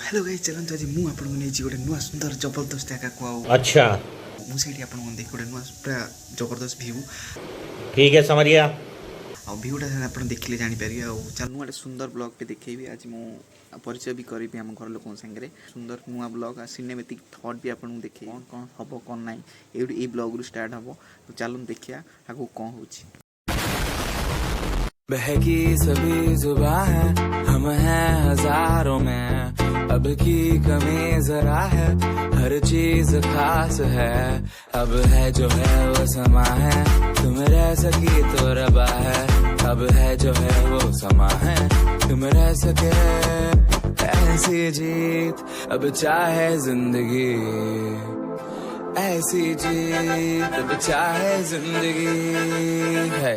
Hello guys चलନ୍ତୁ ଆଜି ମୁଁ ଆପଣଙ୍କୁ ନେଇଛି ଗୋଟେ ନୂଆ ସୁନ୍ଦର ଜବରଦସ୍ତ ଜାଗାକୁ ଆଉ अच्छा ମୁଁ ସେଇଠି ଆପଣଙ୍କୁ ଦେଖି ଗୋଟେ ନୂଆ ପୁରା ଜବରଦସ୍ତ ଭିଉ ठीक है समझ गया। ଆଉ ଭିଉଟା ଆପଣ ଦେଖିଲେ ଜାଣିପାରିବେ ଆଉ ଚାଲ ମୁଁ ଗୋଟେ ସୁନ୍ଦର ବ୍ଲଗ ବି ଦେଖେଇବି ଆଜି ମୁଁ ପରିଚୟ ବି କରିବି ଆମ ଘର ଲୋକଙ୍କ ସାଙ୍ଗରେ ସୁନ୍ଦର ନୂଆ ବ୍ଲଗ ଆଉ ସିନେମେଟିକ୍ ଥଟ୍ ବି ଆପଣଙ୍କୁ ଦେଖେଇବି କ'ଣ ହେବ କ'ଣ ନାହିଁ ଏଇଠୁ ଏଇ ବ୍ଲଗରୁ ଷ୍ଟାର୍ଟ ହେବ ତ ଚାଲନ୍ତୁ ଦେଖିବା ଆଗକୁ କ'ଣ ହେଉଛି। बहकी सभी जुबां है हम हैं हजारों में अब की कमी जरा है हर चीज खास है अब है जो है वो समा है तुम रह सकी तो रबा है अब है जो है वो समा है तुम रह सके ऐसी जीत अब चाहे जिंदगी ऐसी जीत अब चाहे जिंदगी है।